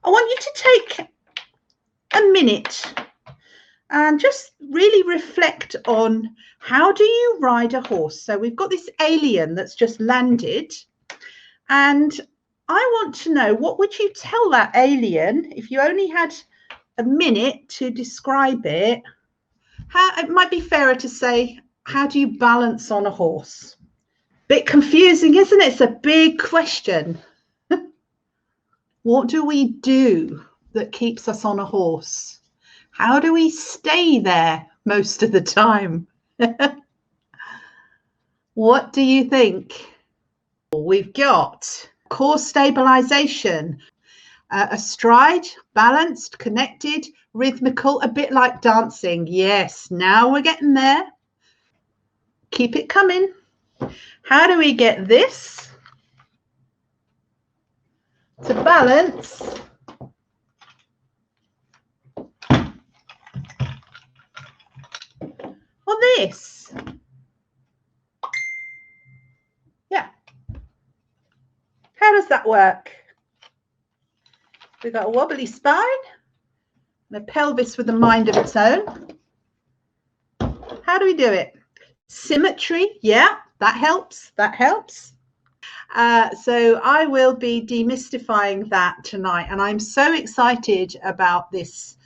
I want you to take a minute and just really reflect on, how do you ride a horse? So we've got this alien that's just landed, and I want to know, what would you tell that alien if you only had a minute to describe it? How, it might be fairer to say, how do you balance on a horse? Bit confusing, isn't it? It's a big question. What do we do that keeps us on a horse? How do we stay there most of the time? What do you think? We've got core stabilization, astride, balanced, connected, rhythmical, a bit like dancing. Yes, now we're getting there. Keep it coming. How do we get this to balance on this? Yeah. How does that work? We've got a wobbly spine and a pelvis with a mind of its own. How do we do it? Symmetry, yeah, that helps. That helps. So I will be demystifying that tonight, and I'm so excited about this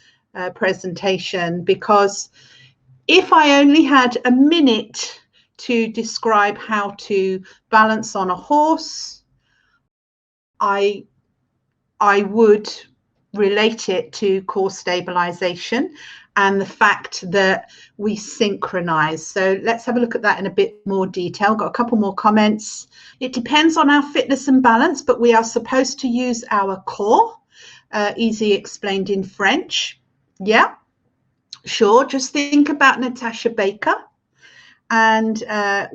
presentation, because if I only had a minute to describe how to balance on a horse, I would relate it to core stabilization and the fact that we synchronize. So let's have a look at that in a bit more detail. Got a couple more comments. It depends on our fitness and balance, but we are supposed to use our core. Easy explained in French. Yeah, sure. Just think about Natasha Baker. And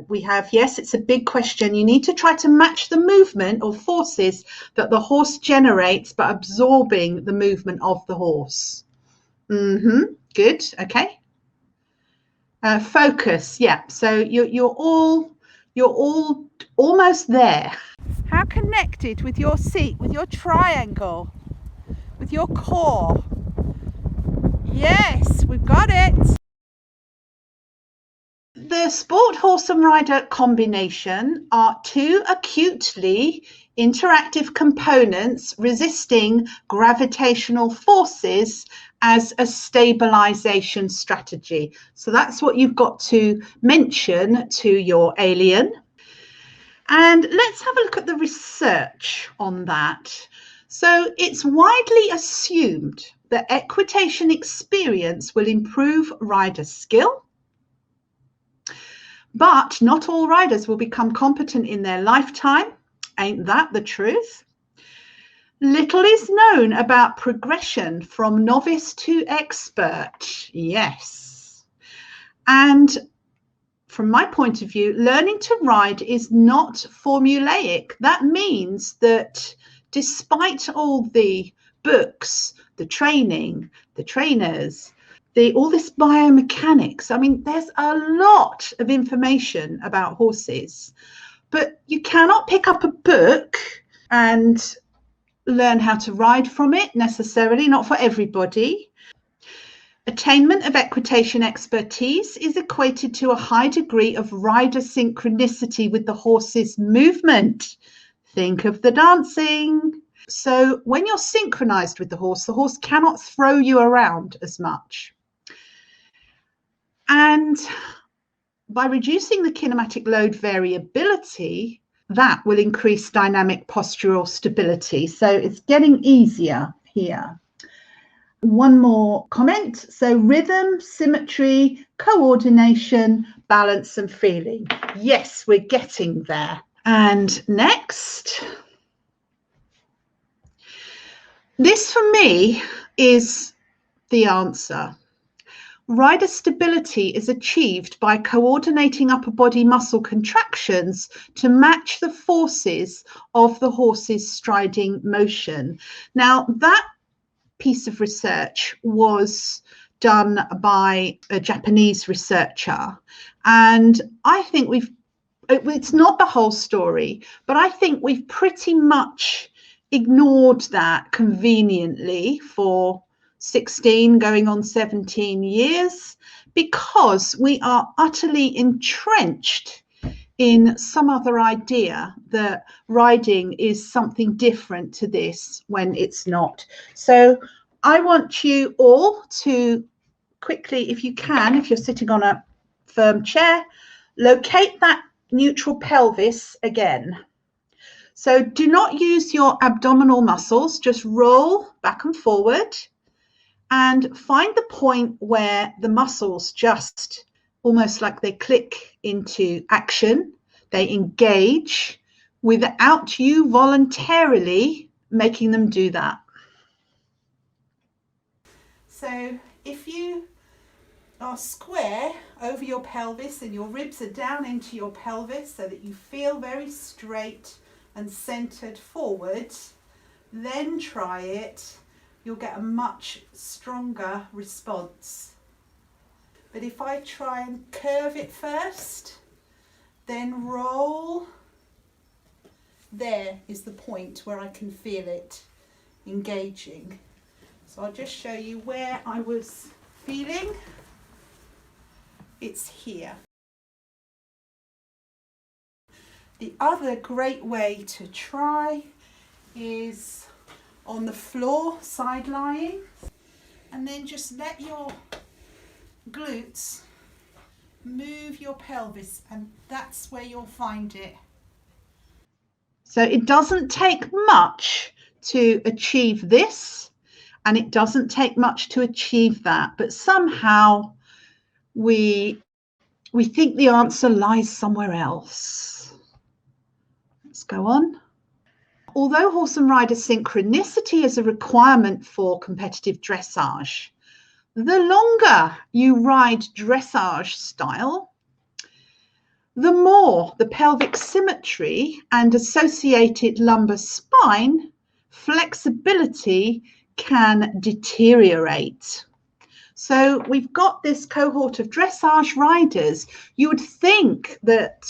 we have, yes, it's a big question. You need to try to match the movement or forces that the horse generates, but absorbing the movement of the horse. Good. Okay. Focus. Yeah. So you're all almost there. How connected with your seat, with your triangle, with your core? Yes, we've got it. The sport horse and rider combination are two acutely interactive components resisting gravitational forces as a stabilization strategy. So that's what you've got to mention to your alien. And let's have a look at the research on that. So it's widely assumed that equitation experience will improve rider skill, but not all riders will become competent in their lifetime. Ain't that the truth? Little is known about progression from novice to expert. Yes. And from my point of view, learning to ride is not formulaic. That means that despite all the books, the training, the trainers, all this biomechanics, I mean, there's a lot of information about horses, but you cannot pick up a book and learn how to ride from it necessarily, not for everybody. Attainment of equitation expertise is equated to a high degree of rider synchronicity with the horse's movement. Think of the dancing. So when you're synchronized with the horse cannot throw you around as much. And by reducing the kinematic load variability, that will increase dynamic postural stability. So it's getting easier here. One more comment. So rhythm, symmetry, coordination, balance and feeling. Yes, we're getting there. And next, this for me is the answer. Rider stability is achieved by coordinating upper body muscle contractions to match the forces of the horse's striding motion. Now, that piece of research was done by a Japanese researcher, and I think it's not the whole story, but I think we've pretty much ignored that conveniently for 16 going on 17 years because we are utterly entrenched in some other idea that riding is something different to this when it's not. So I want you all to quickly, if you can, if you're sitting on a firm chair, locate that neutral pelvis again. So do not use your abdominal muscles, just roll back and forward and find the point where the muscles just almost like they click into action, they engage without you voluntarily making them do that. So if you are square over your pelvis and your ribs are down into your pelvis so that you feel very straight and centered forward, then try it. You'll get a much stronger response. But if I try and curve it first, then roll, there is the point where I can feel it engaging. So I'll just show you where I was feeling. It's here. The other great way to try is on the floor, side lying, and then just let your glutes move your pelvis, and that's where you'll find it. So it doesn't take much to achieve this, and it doesn't take much to achieve that, but somehow we think the answer lies somewhere else. Let's go on. Although horse and rider synchronicity is a requirement for competitive dressage, the longer you ride dressage style, the more the pelvic symmetry and associated lumbar spine flexibility can deteriorate. So we've got this cohort of dressage riders. You would think that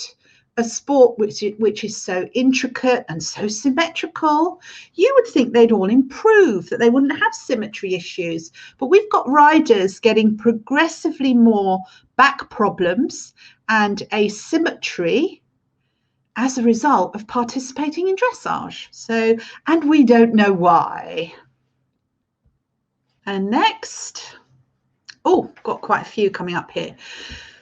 a sport which is so intricate and so symmetrical, you would think they'd all improve, that they wouldn't have symmetry issues. But we've got riders getting progressively more back problems and asymmetry as a result of participating in dressage. So, and we don't know why. And next, oh, got quite a few coming up here.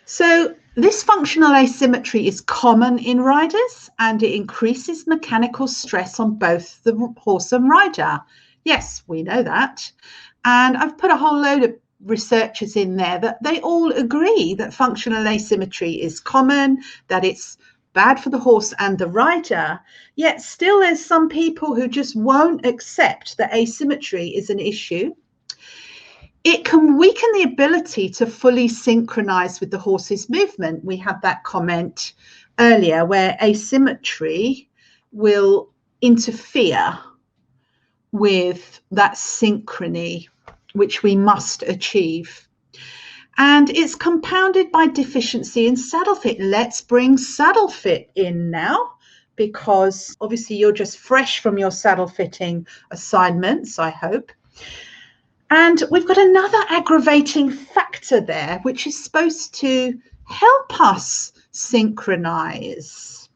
So this functional asymmetry is common in riders and it increases mechanical stress on both the horse and rider. Yes, we know that. And I've put a whole load of researchers in there that they all agree that functional asymmetry is common, that it's bad for the horse and the rider. Yet still there's some people who just won't accept that asymmetry is an issue. It can weaken the ability to fully synchronize with the horse's movement. We had that comment earlier where asymmetry will interfere with that synchrony, which we must achieve. And it's compounded by deficiency in saddle fit. Let's bring saddle fit in now, because obviously you're just fresh from your saddle fitting assignments, I hope. And we've got another aggravating factor there, which is supposed to help us synchronize.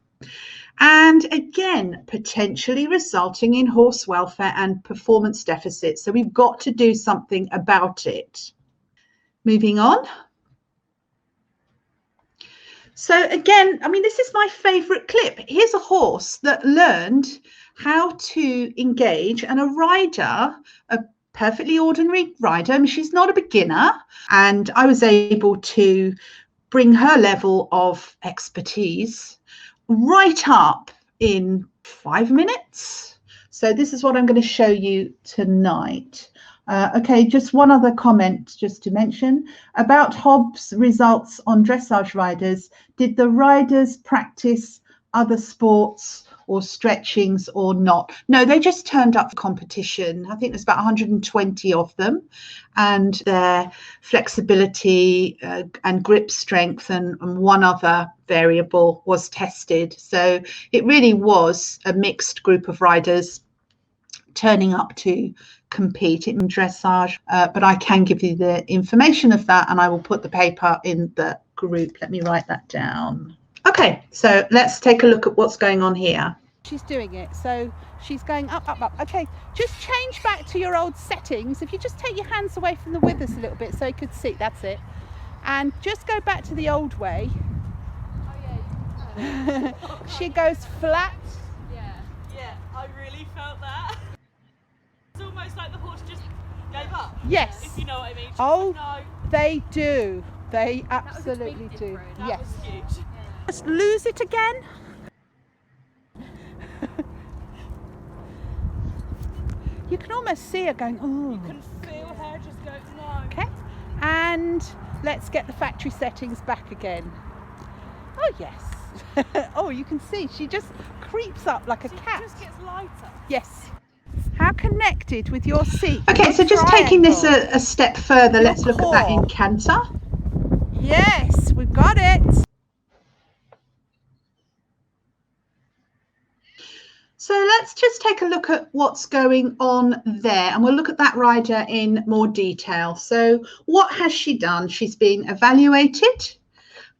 And again, potentially resulting in horse welfare and performance deficits. So we've got to do something about it. Moving on. So again, I mean, this is my favorite clip. Here's a horse that learned how to engage, and a rider, a perfectly ordinary rider. I mean, she's not a beginner, and I was able to bring her level of expertise right up in 5 minutes. So this is what I'm going to show you tonight. Okay, just one other comment just to mention about Hobbs' results on dressage riders. Did the riders practice other sports or stretchings or not? No, they just turned up for competition. I think there's about 120 of them, and their flexibility and grip strength and one other variable was tested. So it really was a mixed group of riders. turning up to compete in dressage, but I can give you the information of that, and I will put the paper in the group. Let me write that down. Okay, so let's take a look at what's going on here. She's doing it, so she's going up, up, up. Okay, just change back to your old settings. If you just take your hands away from the withers a little bit so you could see, that's it. And just go back to the old way. Oh yeah. She goes flat. Yeah, I really felt that. It's almost like the horse just gave up. Yes. If you know what I mean. Oh, no. they do. They absolutely do. That was huge. Just lose it again. You can almost see her going, oh. You can feel her just go, no. Okay, and let's get the factory settings back again. Oh yes. Oh, you can see she just creeps up like a cat. She just gets lighter. Yes. How connected with your seat? Okay, so just taking this a step further, let's look at that in canter. Yes, we've got it. So let's just take a look at what's going on there, and we'll look at that rider in more detail. So what has she done? She's been evaluated,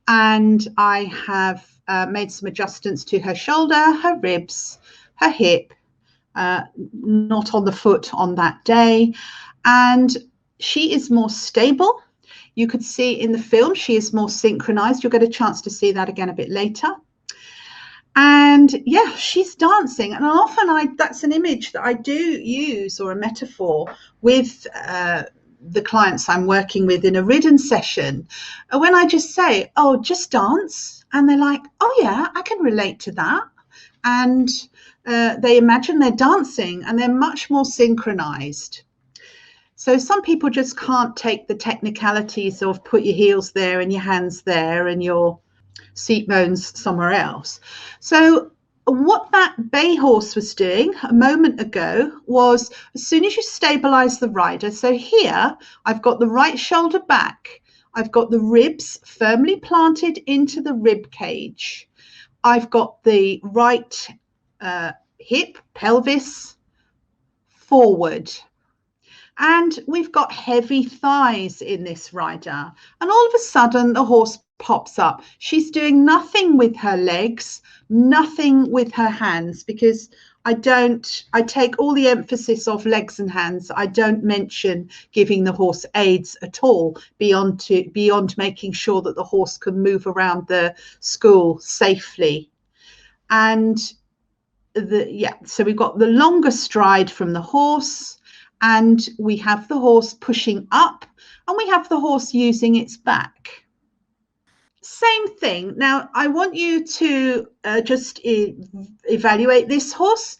and I have made some adjustments to her shoulder, her ribs, her hip, not on the foot on that day, and she is more stable. You could see in the film she is more synchronized. You'll get a chance to see that again a bit later. And yeah, she's dancing, and often that's an image that I do use, or a metaphor, with the clients I'm working with in a ridden session, when I just say, oh, just dance, and they're like, oh yeah, I can relate to that, and they imagine they're dancing, and they're much more synchronized. So some people just can't take the technicalities of put your heels there and your hands there and your seat bones somewhere else. So what that bay horse was doing a moment ago was, as soon as you stabilize the rider, so here I've got the right shoulder back, I've got the ribs firmly planted into the rib cage, I've got the right hip, pelvis forward, and we've got heavy thighs in this rider, and all of a sudden the horse pops up. She's doing nothing with her legs, nothing with her hands, because I take all the emphasis off legs and hands. I don't mention giving the horse aids at all, beyond making sure that the horse can move around the school safely. And so we've got the longer stride from the horse, and we have the horse pushing up, and we have the horse using its back. Same thing. Now, I want you to just evaluate this horse.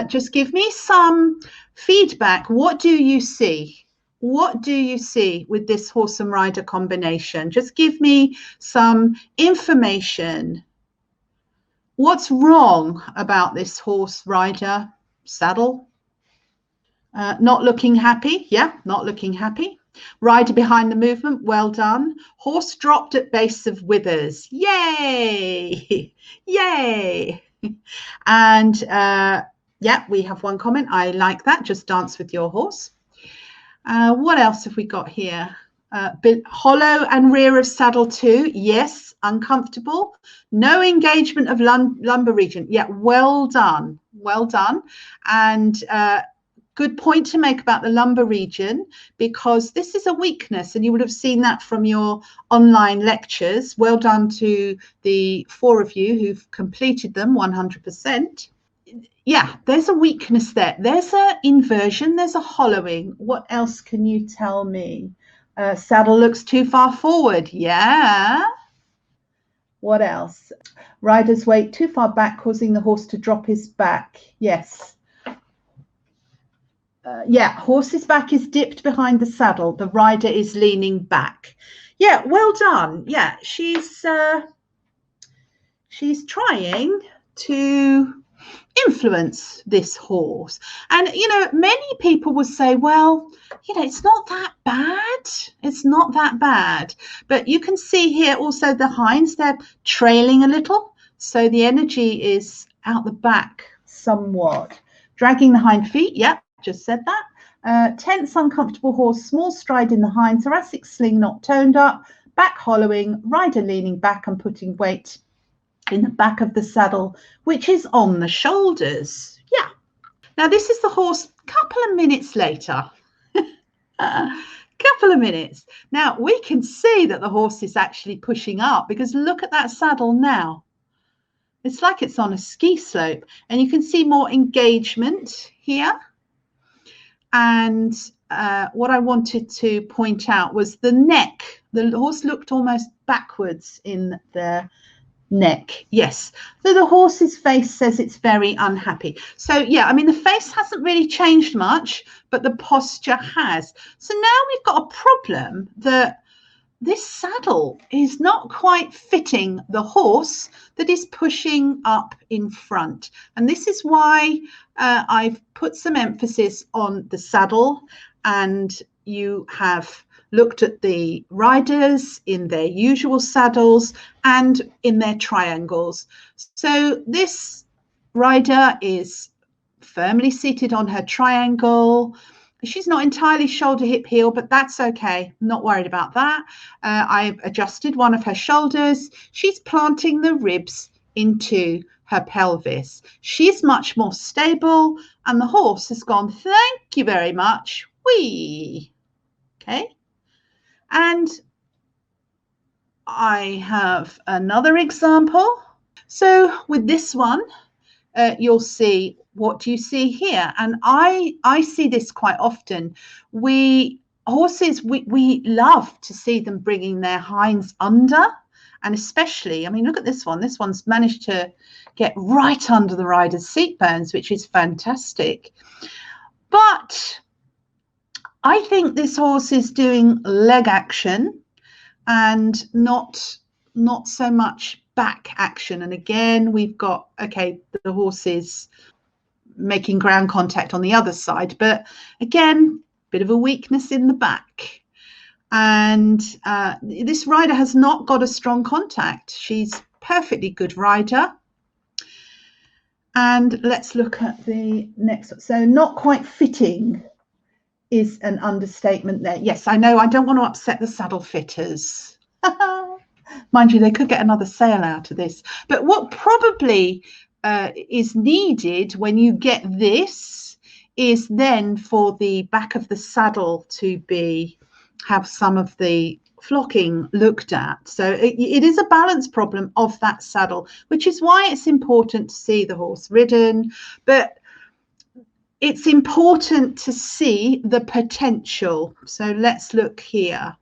Just give me some feedback. What do you see? What do you see with this horse and rider combination? Just give me some information. What's wrong about this horse rider saddle? Not looking happy. Yeah, not looking happy. Rider behind the movement, well done. Horse dropped at base of withers. Yay! Yay! And yeah, we have one comment. I like that. Just dance with your horse. What else have we got here? Hollow and rear of saddle too. Yes, uncomfortable. No engagement of lumbar region. Yeah, well done. Well done. And good point to make about the lumbar region, because this is a weakness, and you would have seen that from your online lectures. Well done to the 4 of you who've completed them 100%. Yeah, there's a weakness there. There's an inversion, there's a hollowing. What else can you tell me? Saddle looks too far forward. Yeah. What else? Rider's weight too far back, causing the horse to drop his back. Yes. Yeah, horse's back is dipped behind the saddle. The rider is leaning back. Yeah, well done. Yeah, she's trying to influence this horse. And, you know, many people will say, well, you know, it's not that bad. It's not that bad. But you can see here also the hinds, they're trailing a little. So the energy is out the back somewhat. Dragging the hind feet, yep, just said that. Tense, uncomfortable horse, small stride in the hind, thoracic sling not toned up, back hollowing, rider leaning back and putting weight in the back of the saddle, which is on the shoulders. Yeah. Now this is the horse a couple of minutes later. Couple of minutes. Now we can see that the horse is actually pushing up, because look at that saddle now. It's like it's on a ski slope, and you can see more engagement here. And what I wanted to point out was the neck. The horse looked almost backwards in the neck. Yes. So the horse's face says it's very unhappy. So yeah, I mean, the face hasn't really changed much, but the posture has. So now we've got a problem that this saddle is not quite fitting the horse that is pushing up in front. And this is why I've put some emphasis on the saddle, and you have looked at the riders in their usual saddles and in their triangles. So this rider is firmly seated on her triangle. She's not entirely shoulder, hip, heel, but that's okay. I'm not worried about that. I've adjusted one of her shoulders. She's planting the ribs into her pelvis. She's much more stable, and the horse has gone, thank you very much. Whee. Okay. And I have another example. So with this one, you'll see, what do you see here? And I see this quite often. Horses, we love to see them bringing their hinds under, and especially, I mean, look at this one. This one's managed to get right under the rider's seat bones, which is fantastic. But I think this horse is doing leg action and not so much back action. And again, we've got, okay, the horse is making ground contact on the other side, but again, bit of a weakness in the back. And this rider has not got a strong contact. She's perfectly good rider. And let's look at the next. So not quite fitting is an understatement there. Yes, I know, I don't want to upset the saddle fitters. Mind you, they could get another sale out of this. But what probably is needed when you get this is then for the back of the saddle to have some of the flocking looked at. So it is a balance problem of that saddle, which is why it's important to see the horse ridden. But it's important to see the potential. So let's look here.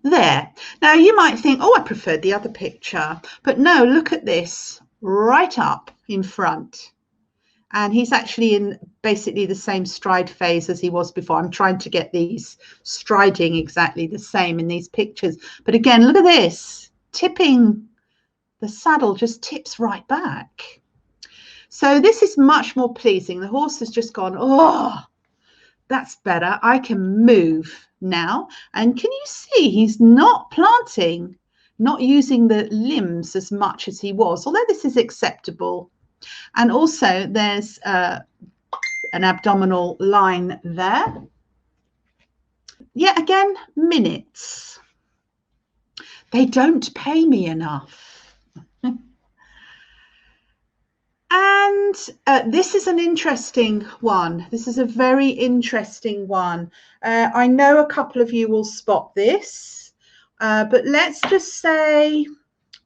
There. Now you might think, oh, I preferred the other picture, but no, look at this, right up in front. And he's actually in basically the same stride phase as he was before. I'm trying to get these striding exactly the same in these pictures. But again, look at this, tipping, the saddle just tips right back. So this is much more pleasing. The horse has just gone, oh, that's better. I can move now. And can you see he's not planting, not using the limbs as much as he was, although this is acceptable. And also there's an abdominal line there. Yet again, minutes. They don't pay me enough. And this is an interesting one. This is a very interesting one. I know a couple of you will spot this, but let's just say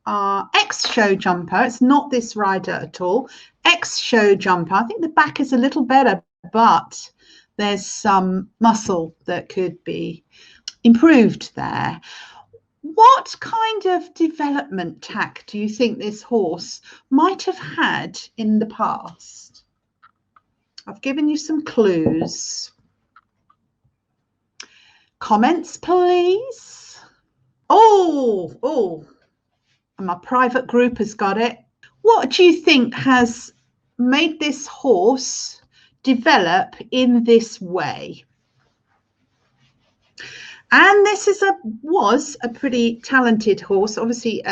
X-show jumper. It's not this rider at all. X-show jumper. I think the back is a little better, but there's some muscle that could be improved there. What kind of development tack do you think this horse might have had in the past? I've given you some clues. Comments, please. Oh, and my private group has got it. What do you think has made this horse develop in this way? And this was a pretty talented horse, obviously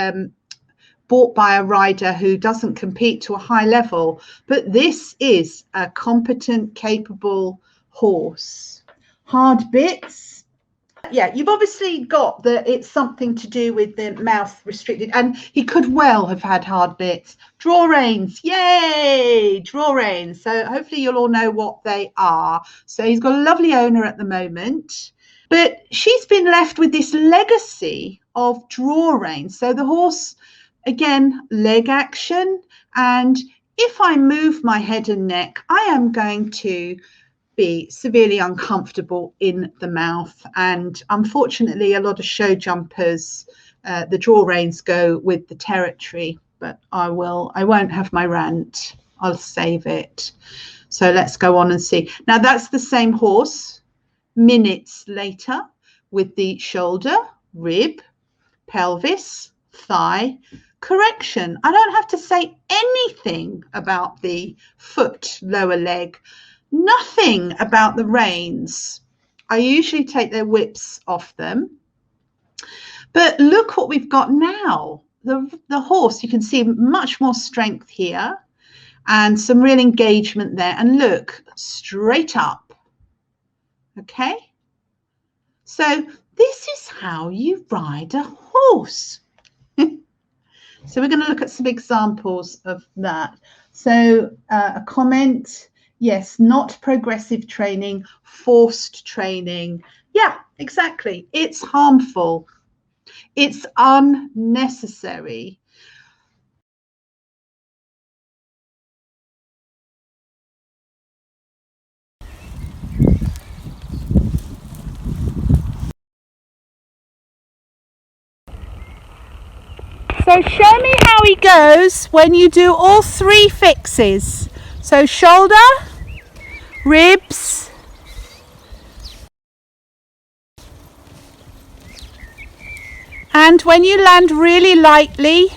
bought by a rider who doesn't compete to a high level, but this is a competent, capable horse. Hard bits. Yeah, you've obviously got that it's something to do with the mouth restricted, and he could well have had hard bits. Draw reins, yay, draw reins. So hopefully you'll all know what they are. So he's got a lovely owner at the moment, but she's been left with this legacy of draw reins. So the horse, again, leg action, and if I move my head and neck, I am going to be severely uncomfortable in the mouth. And unfortunately, a lot of show jumpers, the draw reins go with the territory, but I won't have my rant. I'll save it. So let's go on and see. Now that's the same horse minutes later with the shoulder, rib, pelvis, thigh correction. I don't have to say anything about the foot, lower leg. Nothing about the reins. I usually take their whips off them. But look what we've got now. The horse, you can see much more strength here and some real engagement there. And look, straight up. Okay? So this is how you ride a horse. So we're going to look at some examples of that. So a comment. Yes, not progressive training, forced training. Yeah, exactly. It's harmful. It's unnecessary. So show me how he goes when you do all three fixes. So shoulder, ribs, and when you land really lightly,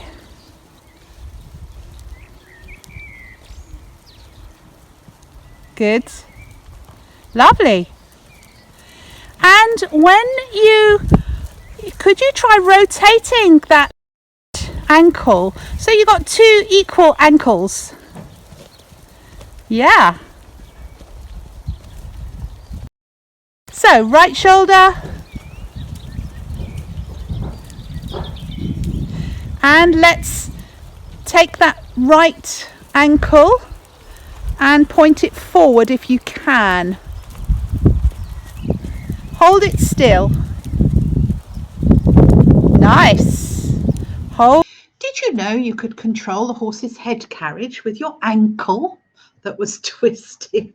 good, lovely. And when could you try rotating that ankle so you got two equal ankles? Yeah. So right shoulder and let's take that right ankle and point it forward if you can. Hold it still. Nice. Hold. Did you know you could control the horse's head carriage with your ankle that was twisted?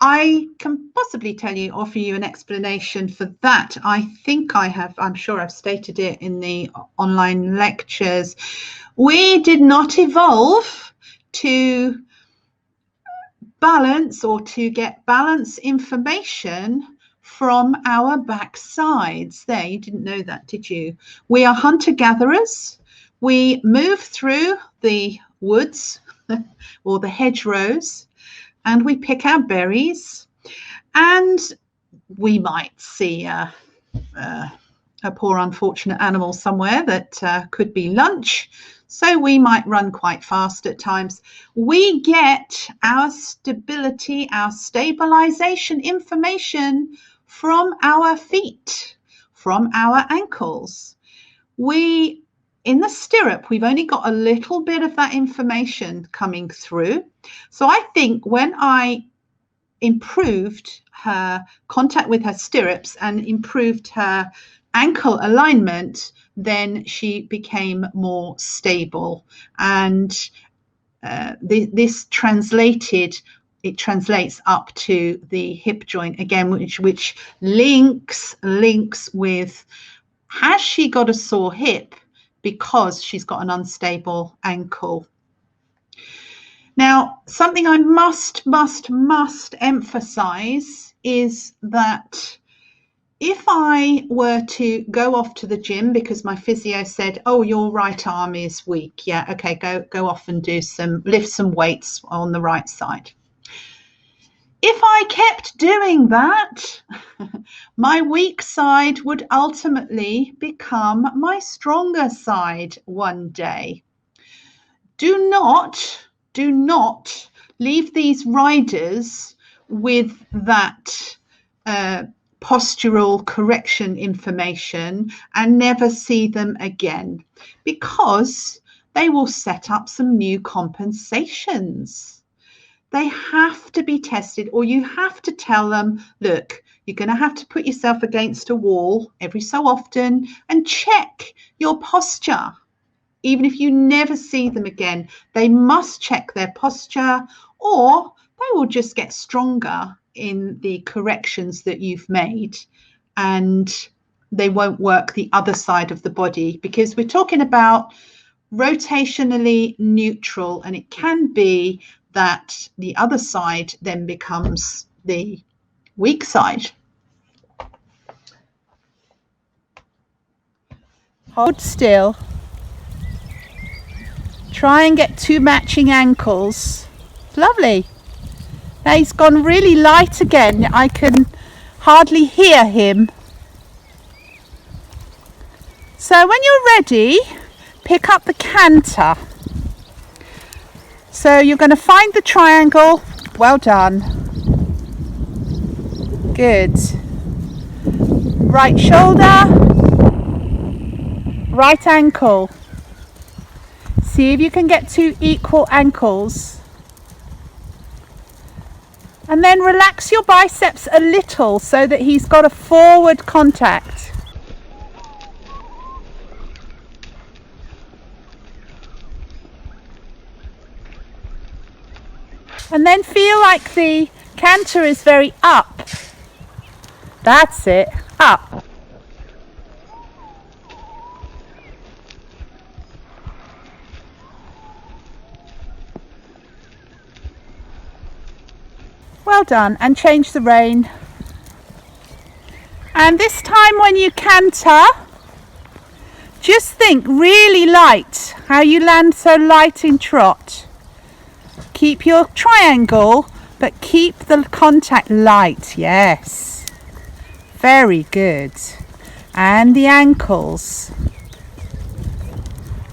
I can possibly offer you an explanation for that. I think I have, I'm sure I've stated it in the online lectures. We did not evolve to balance or to get balance information from our backsides. There, you didn't know that, did you? We are hunter-gatherers. We move through the woods or the hedgerows, and we pick our berries, and we might see a poor unfortunate animal somewhere that could be lunch, so we might run quite fast at times. We get our stability, our stabilization information from our feet, from our ankles. In the stirrup, we've only got a little bit of that information coming through. So I think when I improved her contact with her stirrups and improved her ankle alignment, then she became more stable. And this translates up to the hip joint again, which links with, has she got a sore hip because she's got an unstable ankle? Now, something I must emphasize is that if I were to go off to the gym because my physio said, oh, your right arm is weak, yeah, okay, go off and lift some weights on the right side. if I kept doing that, my weak side would ultimately become my stronger side one day. Do not leave these riders with that postural correction information and never see them again, because they will set up some new compensations. They have to be tested, or you have to tell them, look, you're going to have to put yourself against a wall every so often and check your posture. Even if you never see them again, they must check their posture, or they will just get stronger in the corrections that you've made, and they won't work the other side of the body, because we're talking about rotationally neutral, and it can be that the other side then becomes the weak side. Hold still. Try and get 2 matching ankles. Lovely. Now he's gone really light again. I can hardly hear him. So when you're ready, pick up the canter. So you're going to find the triangle. Well done. Good. Right shoulder, right ankle. See if you can get 2 equal ankles. And then relax your biceps a little so that he's got a forward contact. And then feel like the canter is very up. That's it, up. Well done, and change the rein. And this time when you canter, just think really light, how you land so light in trot. Keep your triangle, but keep the contact light, yes. Very good. And the ankles.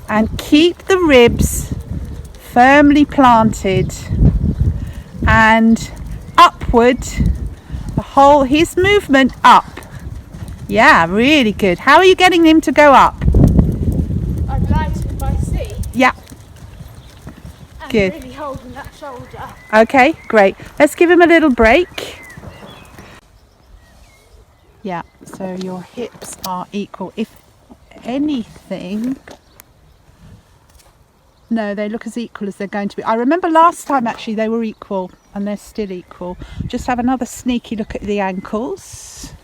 And keep the ribs firmly planted and upward, the whole, his movement up. Yeah, really good. How are you getting him to go up? I'm lighting my seat. Yeah. And Good. really holding that shoulder. Okay, great. Let's give him a little break. Yeah, so your hips are equal. If anything, no, they look as equal as they're going to be. I remember last time actually they were equal, and they're still equal. Just have another sneaky look at the ankles.